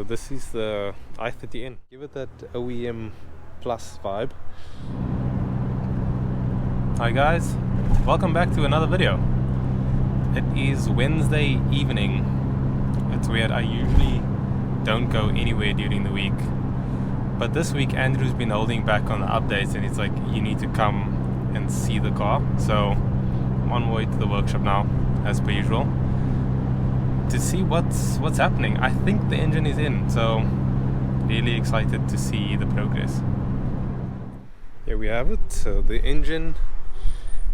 this is the i30N. Give it that OEM Plus vibe. Hi guys, welcome back to another video. It is Wednesday evening. It's weird, I usually don't go anywhere during the week, but this week Andrew's been holding back on the updates and he's like, you need to come and see the car. So I'm on my way to the workshop now, as per usual, to see what's happening. I think the engine is in, so really excited to see the progress. Here we have it. So the engine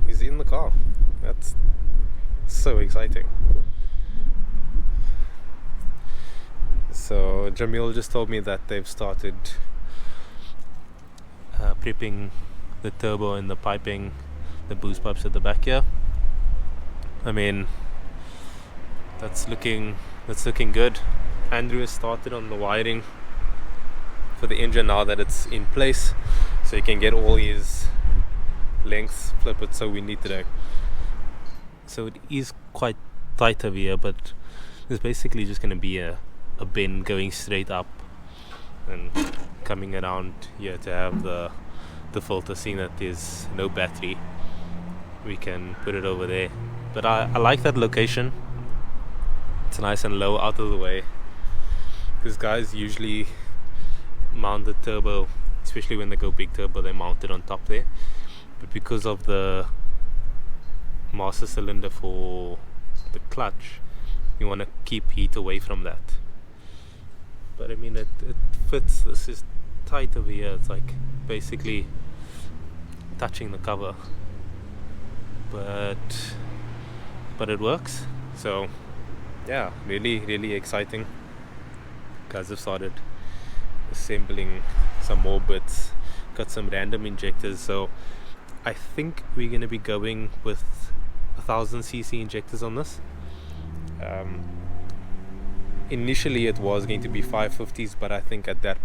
is in the car. That's so exciting. So Jamil just told me that they've started prepping the turbo and the piping, the boost pipes at the back here. I mean, that's looking good. Andrew has started on the wiring for the engine now that it's in place, so he can get all his lengths flip it so we need today. So it is quite tight over here, but there's basically just going to be a bend going straight up and coming around here to have the filter. Seeing that there's no battery, we can put it over there. But I like that location. It's nice and low, out of the way, because guys usually mount the turbo, especially when they go big turbo, they mount it on top there. But because of the master cylinder for the clutch, you want to keep heat away from that. But I mean, it fits. This is tight over here. It's like basically touching the cover, but it works. So yeah, really exciting. Guys have started assembling some more bits, got some random injectors. So I think we're going to be going with 1000cc injectors on this. Initially it was going to be 550s, but I think at that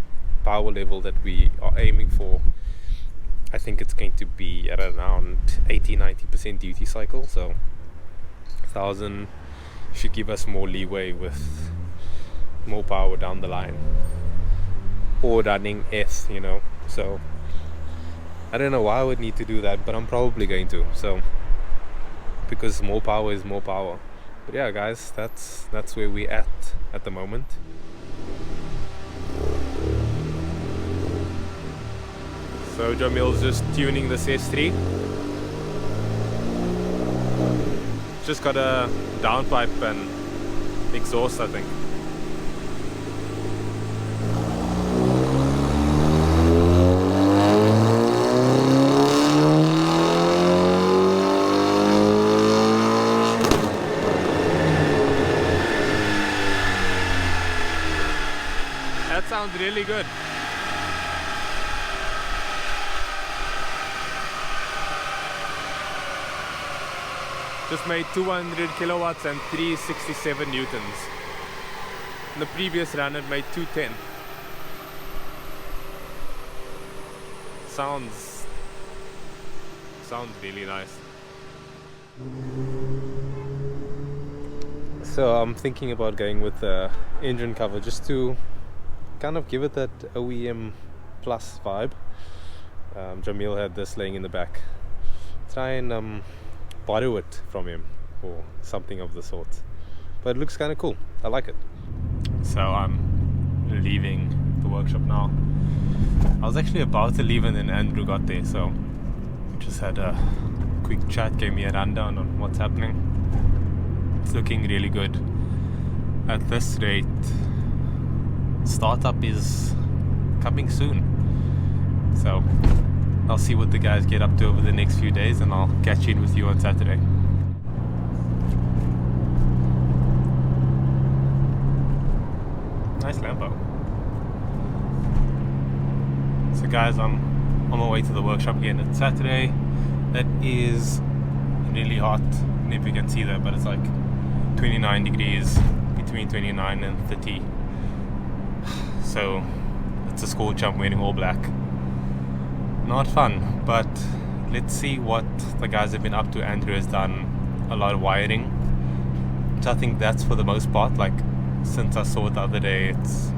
power level that we are aiming for, I think it's going to be at around 80-90% duty cycle. So 1000 should give us more leeway with more power down the line, or running S, you know. So I don't know why I would need to do that, but I'm probably going to. So because more power is more power. But yeah guys, that's where we're at the moment. So Jamil's just tuning this S3. Just got a downpipe and exhaust, I think. That sounds really good. Just made 200 kilowatts and 367 newtons. In the previous run it made 210. Sounds really nice. So I'm thinking about going with the engine cover just to kind of give it that OEM Plus vibe. Jamil had this laying in the back. Try and borrow it from him or something of the sort, but it looks kind of cool. I like it. So I'm leaving the workshop now. I was actually about to leave and then Andrew got there, so we just had a quick chat, gave me a rundown on what's happening. It's looking really good. At this rate, startup is coming soon, so I'll see what the guys get up to over the next few days, and I'll catch in with you on Saturday. Nice Lambo. So guys, I'm on my way to the workshop again. It's Saturday. It is really hot. I don't know if you can see that, but it's like 29 degrees, between 29 and 30. So it's a scorch. I'm wearing all black. Not fun, but let's see what the guys have been up to. Andrew has done a lot of wiring, which I think that's for the most part. Like, since I saw it the other day, it's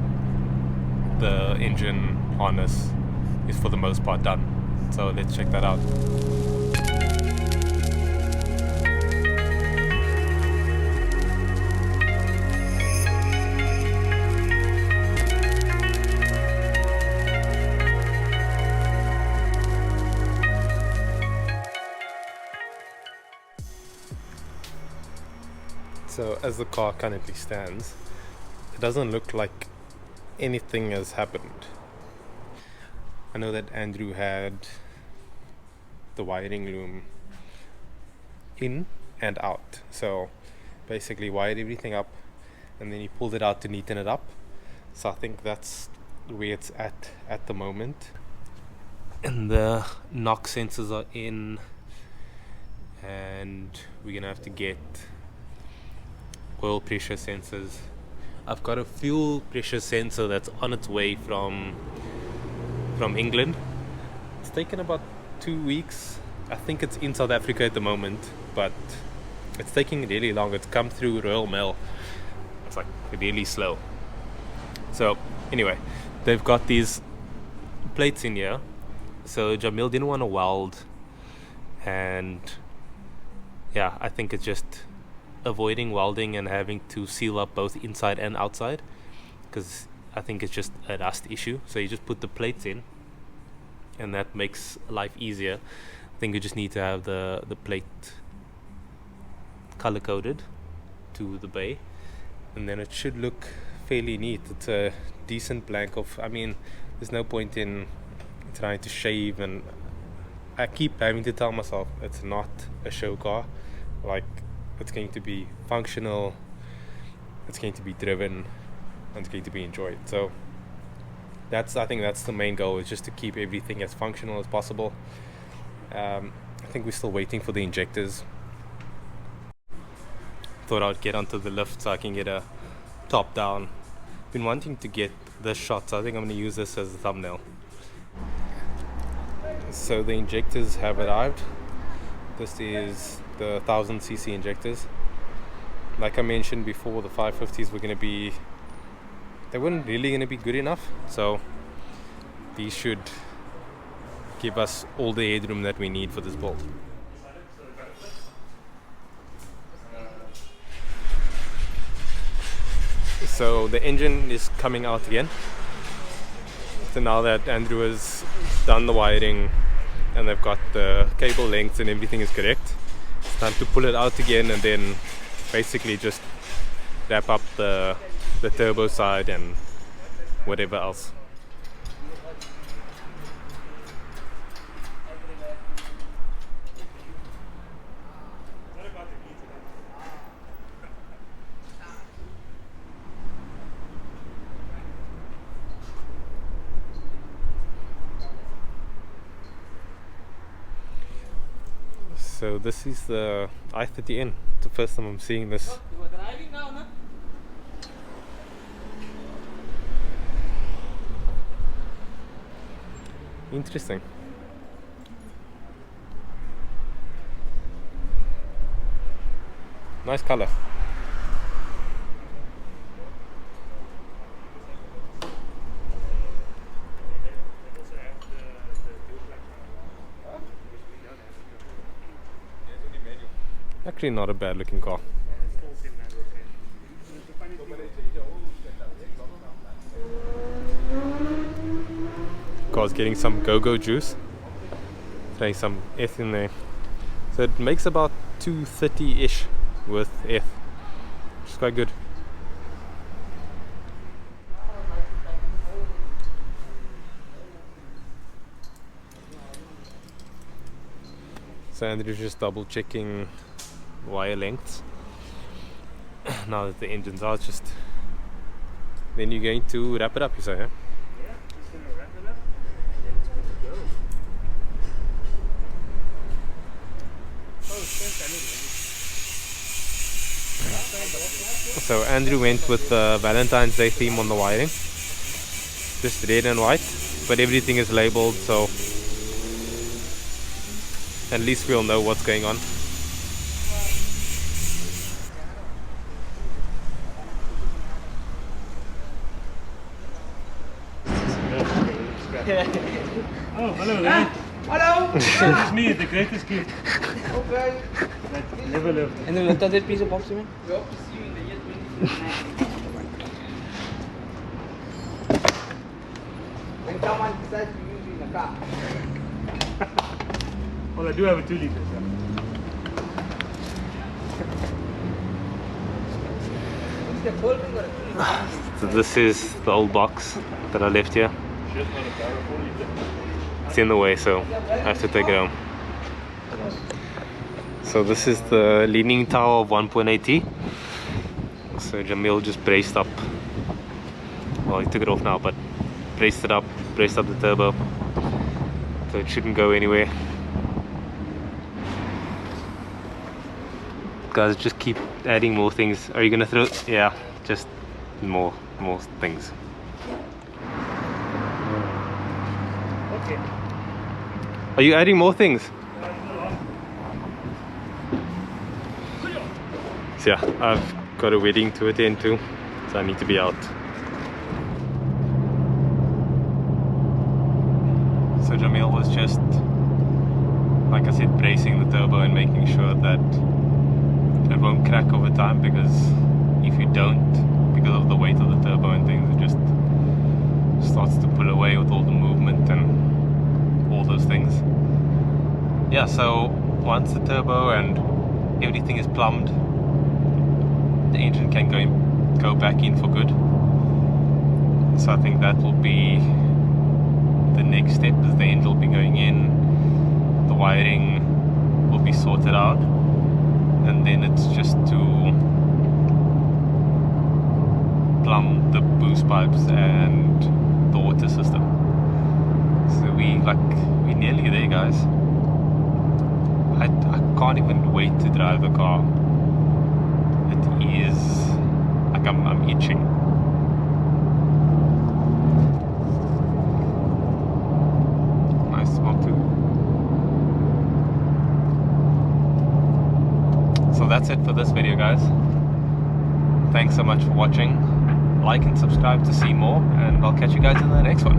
the engine harness is for the most part done. So let's check that out. So as the car currently stands, it doesn't look like anything has happened. I know that Andrew had the wiring loom in and out, so basically wired everything up and then he pulled it out to neaten it up. So I think that's where it's at the moment. And the knock sensors are in, and we're gonna have to get oil pressure sensors. I've got a fuel pressure sensor that's on its way from England. It's taken about 2 weeks. I think it's in South Africa at the moment, but it's taking really long. It's come through Royal Mail. It's like really slow. So anyway, they've got these plates in here. So Jamil didn't want to weld, and yeah, I think it's just avoiding welding and having to seal up both inside and outside, because I think it's just a rust issue. So you just put the plates in and that makes life easier. I think you just need to have the plate color coded to the bay, and then it should look fairly neat. It's a decent blank of, I mean, there's no point in trying to shave, and I keep having to tell myself it's not a show car. Like, it's going to be functional, it's going to be driven, and it's going to be enjoyed. So I think that's the main goal, is just to keep everything as functional as possible. I think we're still waiting for the injectors. Thought I'd get onto the lift so I can get a top down. Been wanting to get this shot, so I think I'm going to use this as a thumbnail. So the injectors have arrived. This is the 1000cc injectors. Like I mentioned before, the 550s were going to be, they weren't really going to be good enough, so these should give us all the headroom that we need for this build. So the engine is coming out again. So now that Andrew has done the wiring and they've got the cable lengths and everything is correct, it's time to pull it out again and then basically just wrap up the turbo side and whatever else. So this is the i30N. It's the first time I'm seeing this. Interesting. Nice color. Actually not a bad looking car. Car's getting some go-go juice. Throwing some eth in there. So it makes about 230-ish with eth, which is quite good. So Andrew's just double checking wire lengths. Now that the engine's out, just then you're going to wrap it up, you say, yeah? Yeah, just gonna wrap it up and then it's good to go. Oh, So Andrew went with the Valentine's Day theme on the wiring, just red and white, but everything is labeled, so at least we'll know what's going on. Oh, hello there. Hallo! It's me, the greatest gift Oké. that never lived. En dan dat dit piece op opsturen? Ja, Well, I do have a 2 liters. So this is the old box that I left here. It's in the way, so I have to take it home. So this is the leaning tower of 1.8T. So Jamil just braced up. Well, he took it off now, but braced it up, braced up the turbo. So it shouldn't go anywhere. Guys, just keep adding more things. Are you gonna throw? Yeah, just more things. Okay. Are you adding more things? So yeah, I've got a wedding to attend to, so I need to be out. So Jamil was just, like I said, bracing the turbo and making sure that it won't crack over time, because if you don't, because of the weight of the turbo and things, it just starts to pull away with all the movement and all those things. Yeah, so once the turbo and everything is plumbed, the engine can go back in for good. So I think that will be the next step, is the engine will be going in, the wiring will be sorted out, and then it's just to plumb the boost pipes and the water system. So we're nearly there, guys. I can't even wait to drive the car. It is like I'm itching. Nice smoke too. So that's it for this video, guys. Thanks so much for watching. Like and subscribe to see more, and I'll catch you guys in the next one.